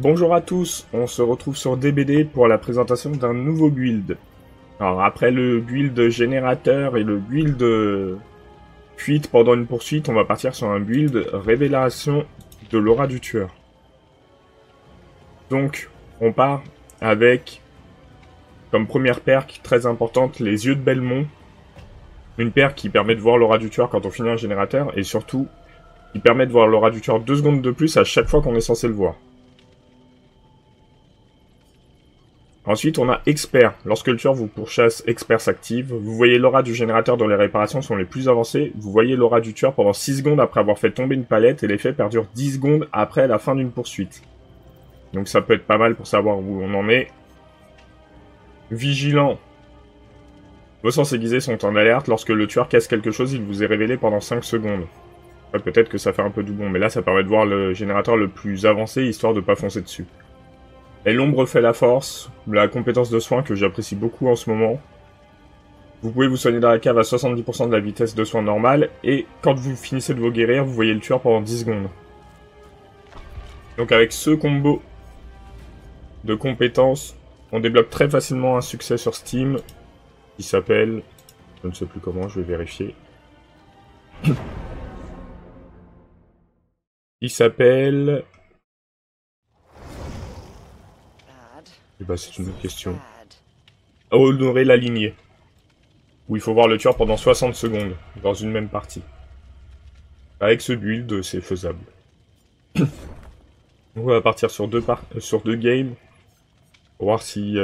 Bonjour à tous, on se retrouve sur DBD pour la présentation d'un nouveau build. Alors après le build générateur et le build fuite pendant une poursuite, on va partir sur un build révélation de l'aura du tueur. Donc on part avec comme première perk très importante les yeux de Belmont. Une perk qui permet de voir l'aura du tueur quand on finit un générateur et surtout qui permet de voir l'aura du tueur 2 secondes de plus à chaque fois qu'on est censé le voir. Ensuite, on a Expert. Lorsque le tueur vous pourchasse, Expert s'active. Vous voyez l'aura du générateur dont les réparations sont les plus avancées. Vous voyez l'aura du tueur pendant 6 secondes après avoir fait tomber une palette et l'effet perdure 10 secondes après la fin d'une poursuite. Donc ça peut être pas mal pour savoir où on en est. Vigilant. Vos sens aiguisés sont en alerte. Lorsque le tueur casse quelque chose, il vous est révélé pendant 5 secondes. Peut-être que ça fait un peu doublon, mais là ça permet de voir le générateur le plus avancé, histoire de pas foncer dessus. Et l'ombre fait la force, la compétence de soin que j'apprécie beaucoup en ce moment. Vous pouvez vous soigner dans la cave à 70% de la vitesse de soin normale, et quand vous finissez de vous guérir, vous voyez le tueur pendant 10 secondes. Donc avec ce combo de compétences, on débloque très facilement un succès sur Steam, qui s'appelle... je ne sais plus comment, je vais vérifier. Il s'appelle... Eh ben, c'est une autre question. Honorer la lignée. Où il faut voir le tueur pendant 60 secondes, dans une même partie. Avec ce build, c'est faisable. On va partir sur deux games. Pour voir si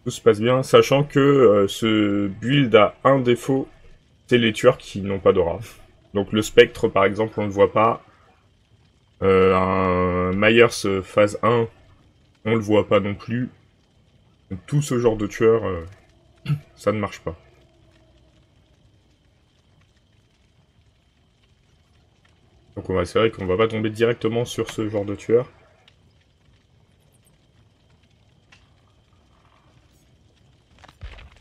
tout se passe bien. Sachant que ce build a un défaut, c'est les tueurs qui n'ont pas d'aura. Donc le spectre, par exemple, on ne le voit pas. Un Myers phase 1, on le voit pas non plus. Donc, tout ce genre de tueur, ça ne marche pas. Donc c'est vrai qu'on va pas tomber directement sur ce genre de tueur.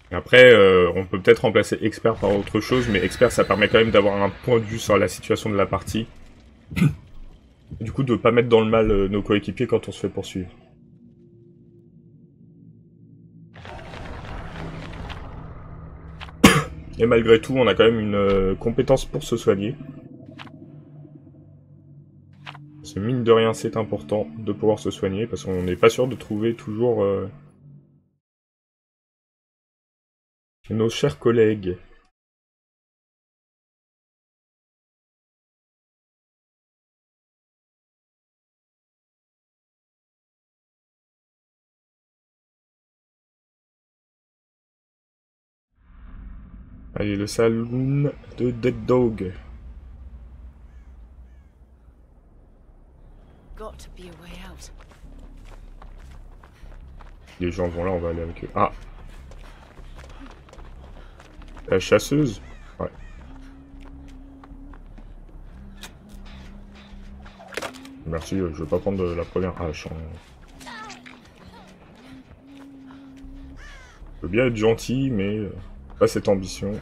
Et après, on peut peut-être remplacer expert par autre chose, mais expert ça permet quand même d'avoir un point de vue sur la situation de la partie. Et du coup de pas mettre dans le mal nos coéquipiers quand on se fait poursuivre. Et malgré tout, on a quand même une compétence pour se soigner. Parce que mine de rien, c'est important de pouvoir se soigner, parce qu'on n'est pas sûr de trouver toujours nos chers collègues. Allez, le saloon de Dead Dog. Les gens vont là, on va aller avec eux. Ah! La chasseuse? Ouais. Merci, je vais pas prendre la première hache. Hein. Je veux bien être gentil, mais pas cette ambition.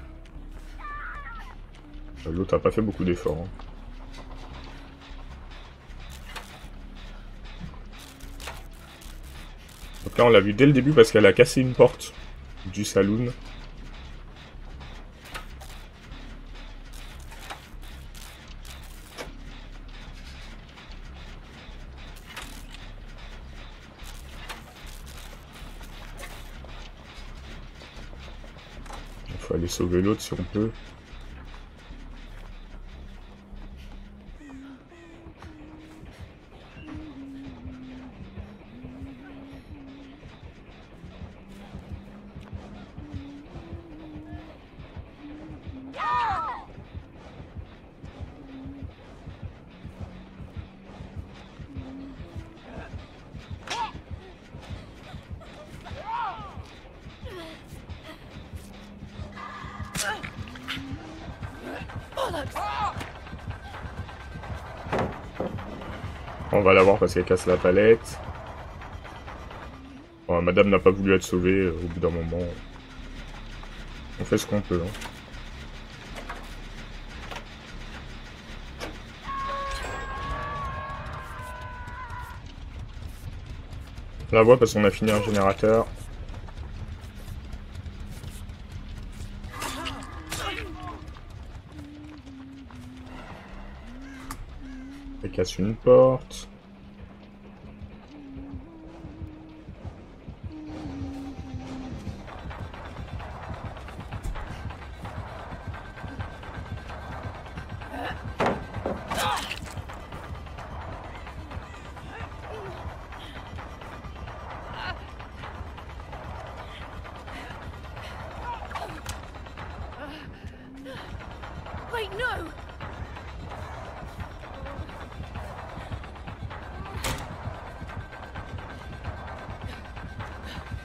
L'autre a pas fait beaucoup d'efforts. Hein. Donc là, on l'a vu dès le début parce qu'elle a cassé une porte du saloon. Il faut aller sauver l'autre si on peut. On va l'avoir parce qu'elle casse la palette. Bon, madame n'a pas voulu être sauvée au bout d'un moment. On fait ce qu'on peut. Hein. On la voit parce qu'on a fini un générateur. Elle casse une porte. Wait, no!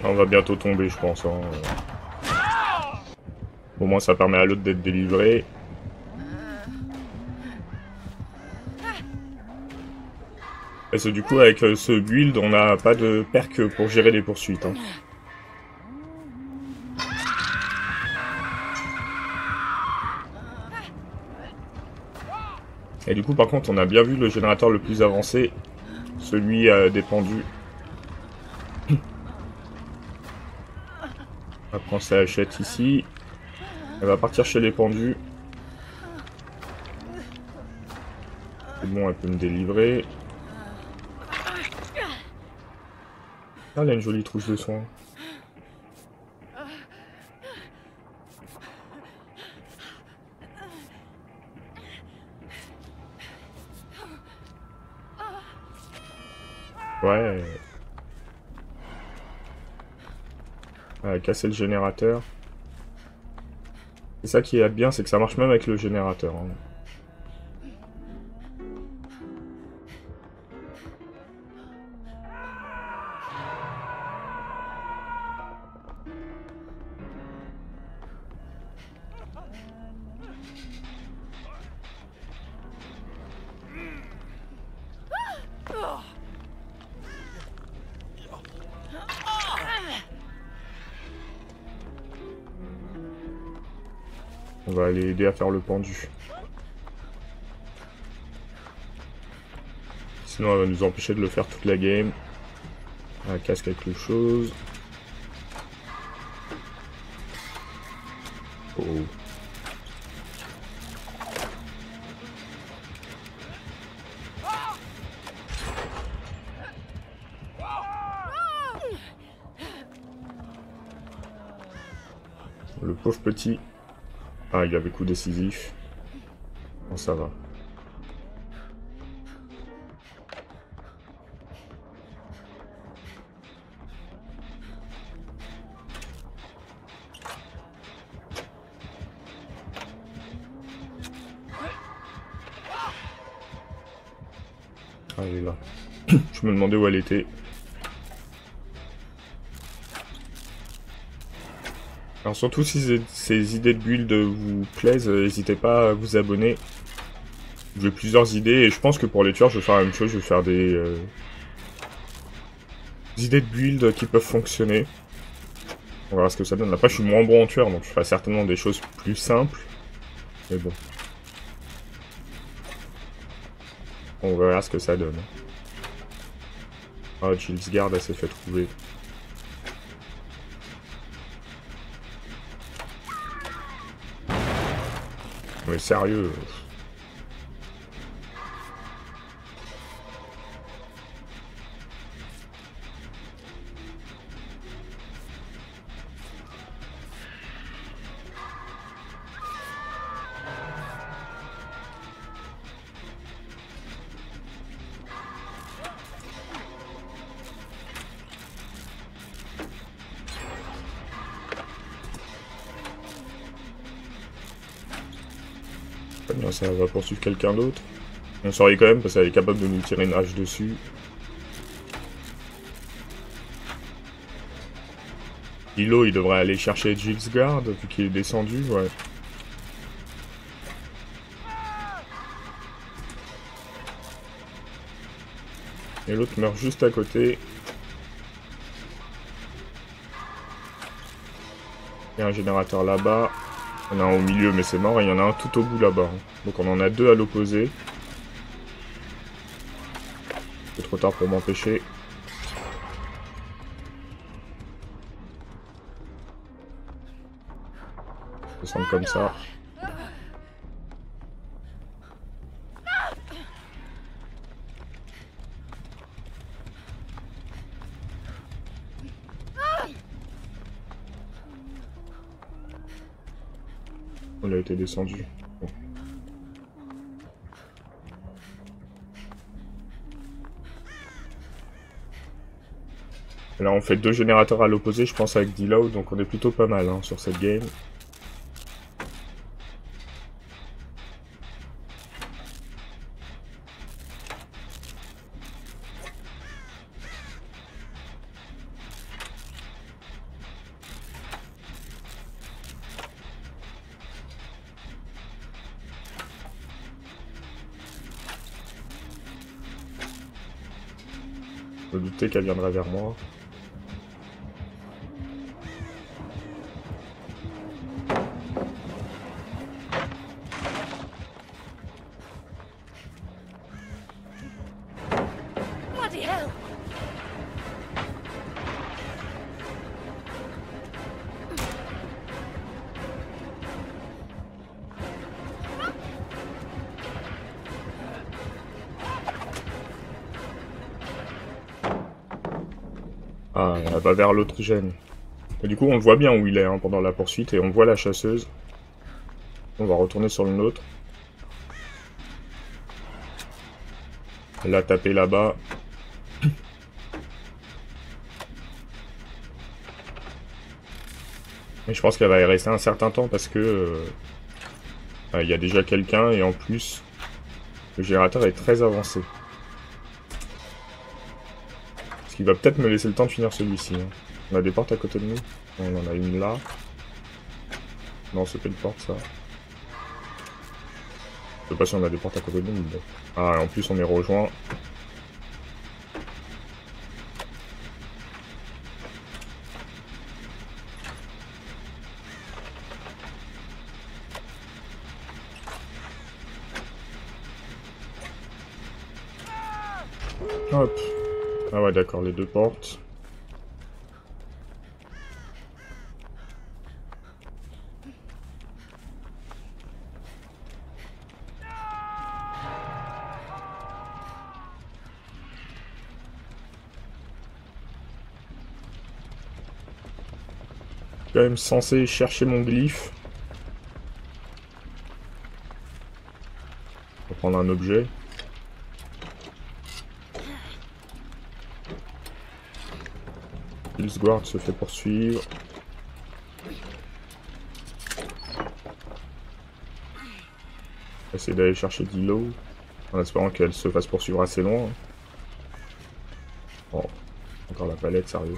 On va bientôt tomber, je pense. Hein. Au moins, ça permet à l'autre d'être délivré. Parce que du coup, avec ce build, on n'a pas de perk pour gérer les poursuites. Hein. Et du coup, par contre, on a bien vu le générateur le plus avancé, celui des pendus. On va prendre sa hachette ici. Elle va partir chez les pendus. C'est bon, elle peut me délivrer. Ah, elle a une jolie trousse de soins. Ouais. Elle a cassé le générateur. C'est ça qui est bien, c'est que ça marche même avec le générateur. Hein. On va aller aider à faire le pendu. Sinon, elle va nous empêcher de le faire toute la game. Elle casse quelque chose. Oh. Le pauvre petit. Ah, il avait coup décisif. Bon, ça va. Ah, elle est là. Je me demandais où elle était. Alors surtout si ces idées de build vous plaisent, n'hésitez pas à vous abonner. J'ai plusieurs idées et je pense que pour les tueurs je vais faire la même chose, je vais faire des idées de build qui peuvent fonctionner. On verra ce que ça donne. Après je suis moins bon en tueur donc je ferai certainement des choses plus simples. Mais bon. On verra ce que ça donne. Ah, Jill's Guard elle s'est fait trouver. Mais sérieux. Bien, ça va poursuivre quelqu'un d'autre. On saurait quand même parce qu'elle est capable de nous tirer une hache dessus. Hilo, il devrait aller chercher Jill's Guard vu qu'il est descendu, ouais. Et l'autre meurt juste à côté. Il y a un générateur là-bas. Il y en a un au milieu mais c'est mort et il y en a un tout au bout là-bas. Donc on en a deux à l'opposé. C'est trop tard pour m'empêcher. Descendre comme ça. On a été descendu. Bon. Là on fait 2 générateurs à l'opposé, je pense, avec D-Load, donc on est plutôt pas mal hein, sur cette game. Je me doutais qu'elle viendrait vers moi. Bloody hell! Ah, elle va vers l'autre gène. Et du coup, on le voit bien où il est hein, pendant la poursuite, et on voit la chasseuse. On va retourner sur le nôtre. Elle a tapé là-bas. Mais je pense qu'elle va y rester un certain temps parce que... il y a déjà quelqu'un, et en plus, le générateur est très avancé. Ce qui va peut-être me laisser le temps de finir celui-ci. Hein. On a des portes à côté de nous. On en a une là. Non, c'est pas une porte, ça. Je sais pas si on a des portes à côté de nous, mais bon. Ah, en plus, on est rejoint. Hop. Ah ouais, d'accord, les 2 portes. Je suis quand même censé chercher mon glyphe. Pour prendre un objet. Hillsguard se fait poursuivre. Essayer d'aller chercher Dilo, en espérant qu'elle se fasse poursuivre assez loin. Oh, encore la palette, sérieux.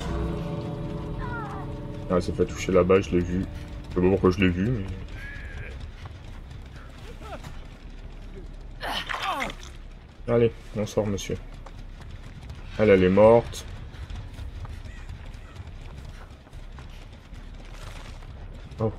Ah, elle s'est fait toucher là-bas, je l'ai vu. Je sais pas pourquoi je l'ai vu, mais... Allez, on sort, monsieur. Elle est morte. Oh.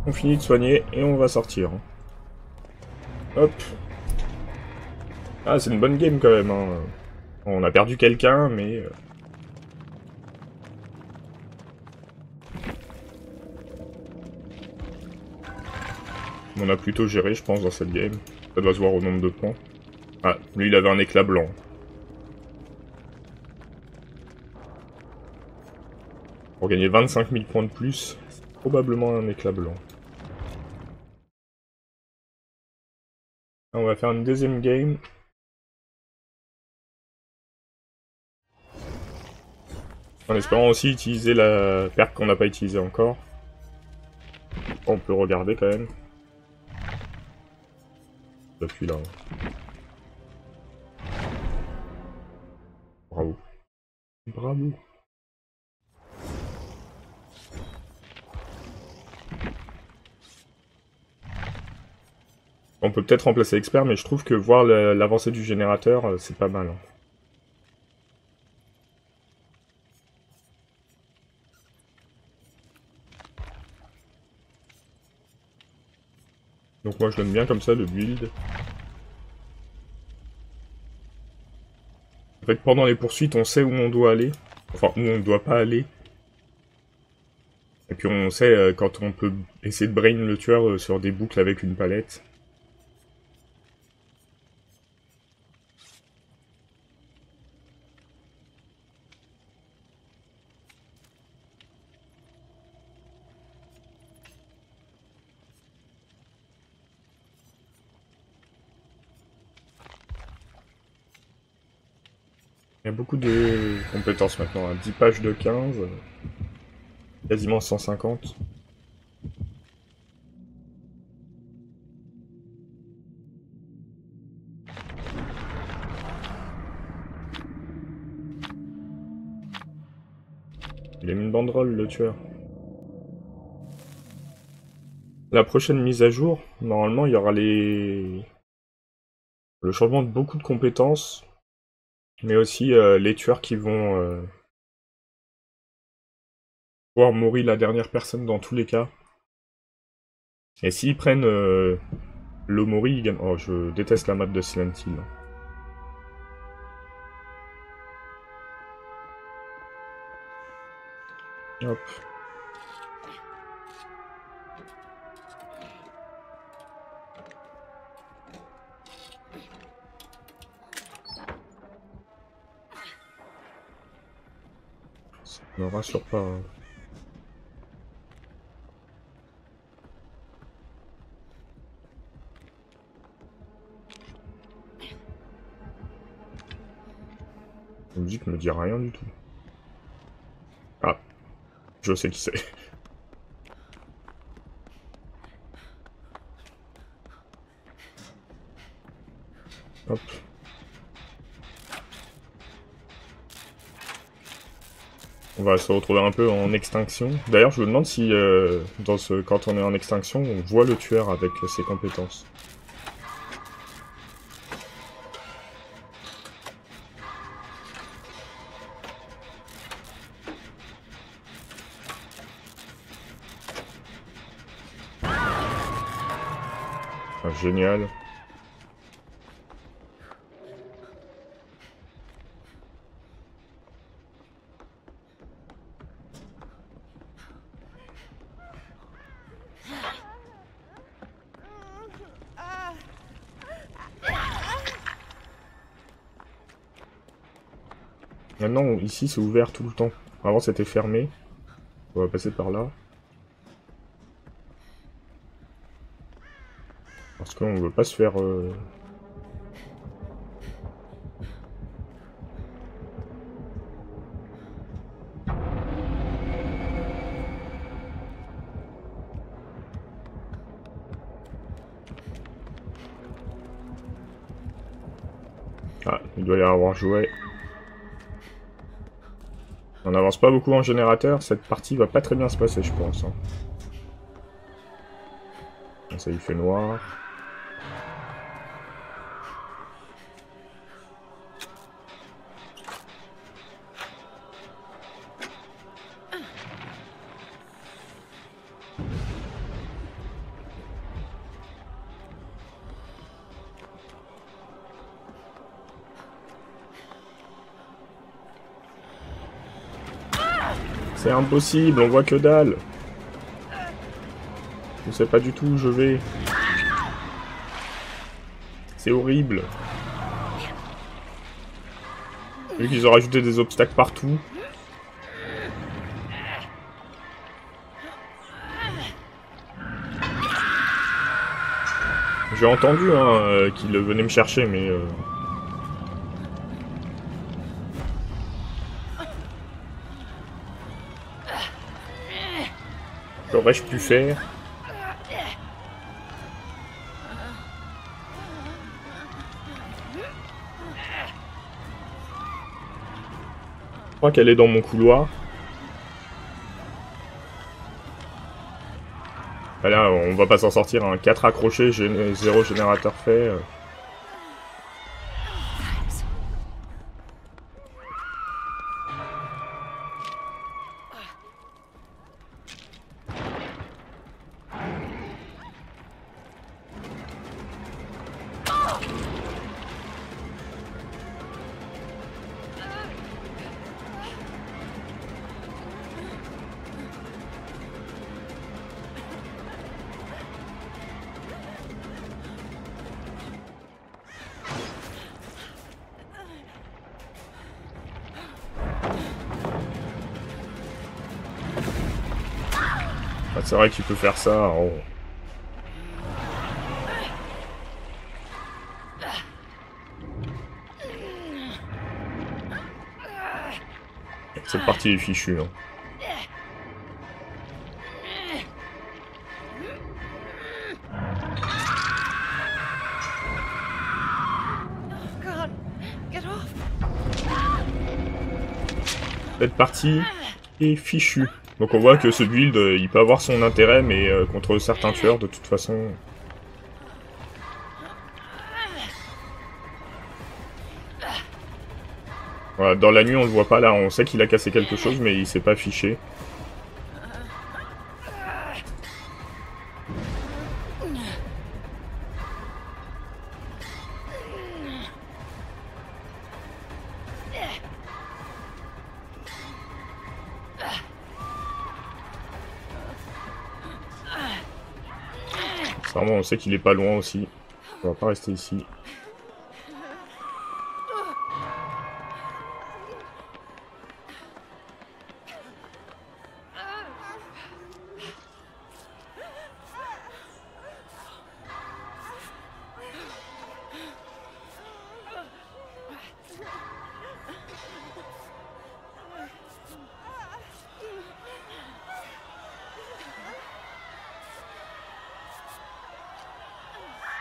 On finit de soigner et on va sortir. Hop. Ah, c'est une bonne game quand même. Hein. On a perdu quelqu'un, mais... On a plutôt géré, je pense, dans cette game. Ça doit se voir au nombre de points. Ah, lui, il avait un éclat blanc. Pour gagner 25 000 points de plus, c'est probablement un éclat blanc. On va faire une deuxième game. En espérant aussi utiliser la perque qu'on n'a pas utilisée encore. On peut regarder quand même. Depuis là. Bravo. Bravo. On peut peut-être remplacer expert, mais je trouve que voir l'avancée du générateur, c'est pas mal. Hein. Donc moi je donne bien comme ça le build. En fait pendant les poursuites on sait où on doit aller. Enfin où on ne doit pas aller. Et puis on sait quand on peut essayer de brain le tueur sur des boucles avec une palette. Il y a beaucoup de compétences maintenant, hein. 10 pages de 15, quasiment 150. Il a mis une banderole, le tueur. La prochaine mise à jour, normalement, il y aura le changement de beaucoup de compétences, mais aussi les tueurs qui vont pouvoir mourir la dernière personne dans tous les cas. Et s'ils prennent l'Omori, ils gagnent... Oh, je déteste la map de Silent Hill. Hop. Ça me rassure pas, hein. La musique me dit rien du tout. Ah, je sais qui c'est. Hop. On va se retrouver un peu en extinction. D'ailleurs, je me demande si, quand on est en extinction, on voit le tueur avec ses compétences. Ah, génial. Maintenant, ici, c'est ouvert tout le temps. Avant, c'était fermé. On va passer par là. Parce qu'on veut pas se faire... Ah, il doit y avoir joué. On n'avance pas beaucoup en générateur, cette partie va pas très bien se passer, je pense, hein. Ça, il fait noir. C'est impossible, on voit que dalle. Je sais pas du tout où je vais. C'est horrible. Vu qu'ils ont rajouté des obstacles partout. J'ai entendu hein, qu'il venait me chercher, mais... Qu'aurais-je pu faire? Je crois qu'elle est dans mon couloir. Ah là, on va pas s'en sortir, hein. 4 accrochés, 0 générateur fait. Ah, c'est vrai qu'il peut faire ça. Oh. Cette partie est fichue. Hein. God, get off. Cette partie est fichue. Donc on voit que ce build, il peut avoir son intérêt, mais contre certains tueurs, de toute façon... Voilà, dans la nuit, on le voit pas, là, on sait qu'il a cassé quelque chose, mais il s'est pas affiché. Vraiment, on sait qu'il est pas loin aussi. On va pas rester ici.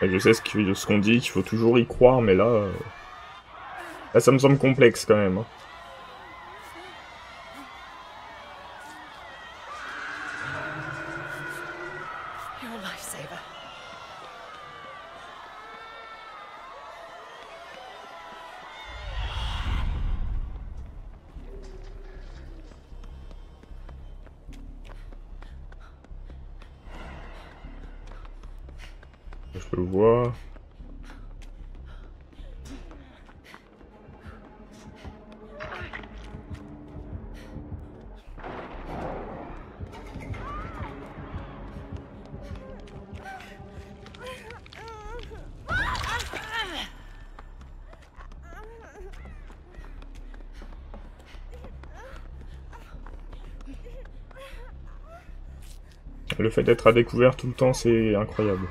Et je sais ce qu'on dit, qu'il faut toujours y croire, mais là... Là, ça me semble complexe, quand même. Hein. You're a lifesaver. Je le vois. Le fait d'être à découvert tout le temps, c'est incroyable.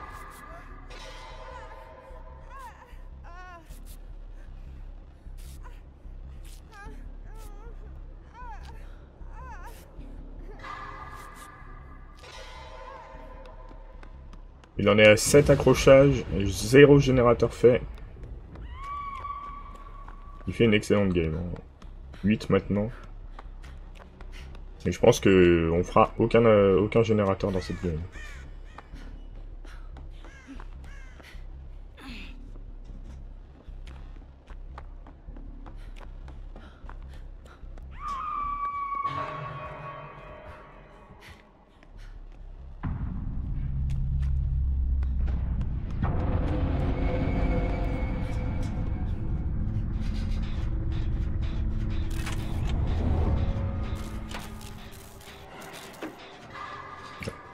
Il en est à 7 accrochages, 0 générateur fait. Il fait une excellente game. Hein. 8 maintenant. Et je pense que on fera aucun générateur dans cette game.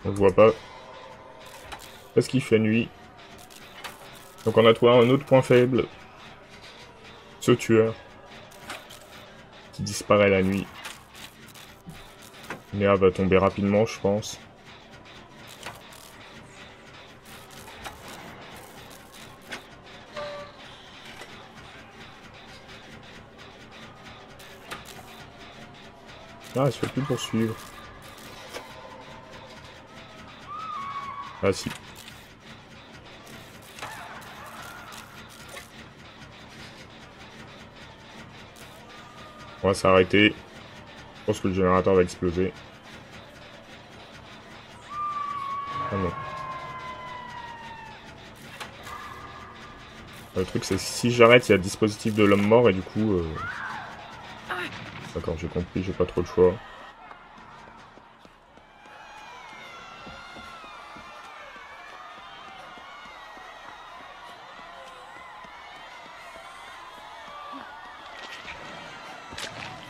On le voit pas. Parce qu'il fait nuit. Donc on a trouvé un autre point faible. Ce tueur. Qui disparaît la nuit. Léa va tomber rapidement, je pense. Ah, il se fait plus poursuivre. Ah si. On va s'arrêter. Je pense que le générateur va exploser. Ah non. Le truc c'est que si j'arrête, il y a le dispositif de l'homme mort et du coup... D'accord, j'ai compris, j'ai pas trop le choix.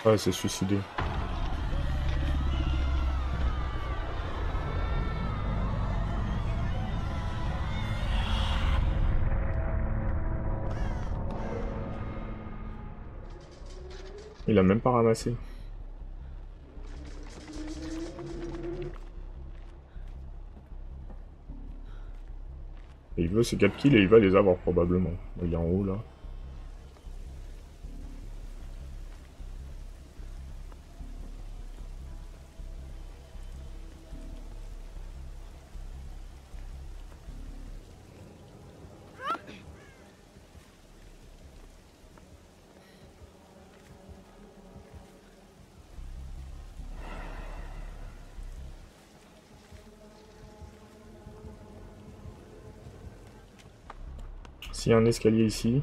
Ouais, c'est suicidé. Il a même pas ramassé. Et il veut ses 4 kills et il va les avoir probablement. Il est en haut là. S'il y a un escalier ici.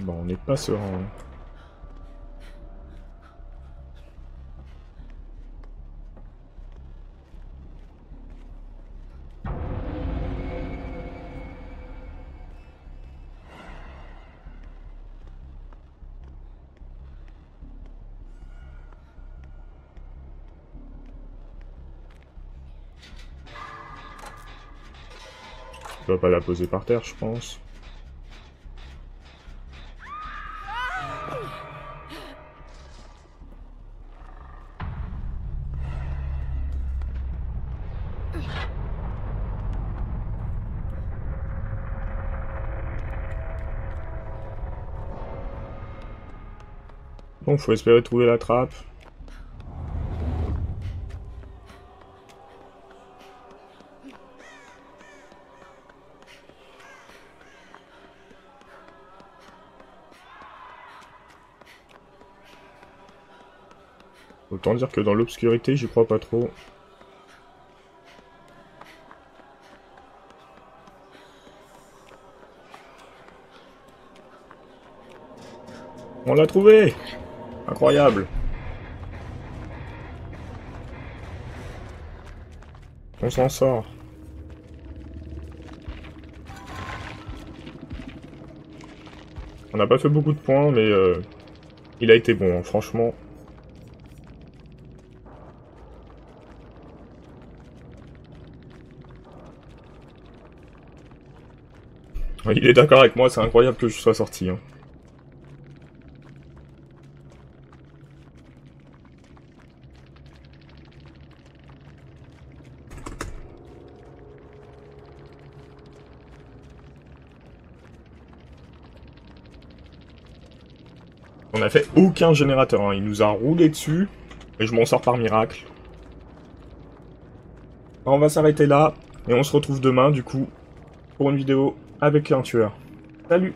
Bon, on n'est pas serein. Je dois pas la poser par terre, je pense. Bon, faut espérer trouver la trappe. Autant dire que dans l'obscurité, j'y crois pas trop. On l'a trouvé! Incroyable! On s'en sort. On n'a pas fait beaucoup de points, mais il a été bon, hein, franchement. Il est d'accord avec moi, c'est incroyable que je sois sorti. Hein. On a fait aucun générateur, hein. Il nous a roulé dessus, et je m'en sors par miracle. On va s'arrêter là, et on se retrouve demain, du coup, pour une vidéo avec un tueur. Salut!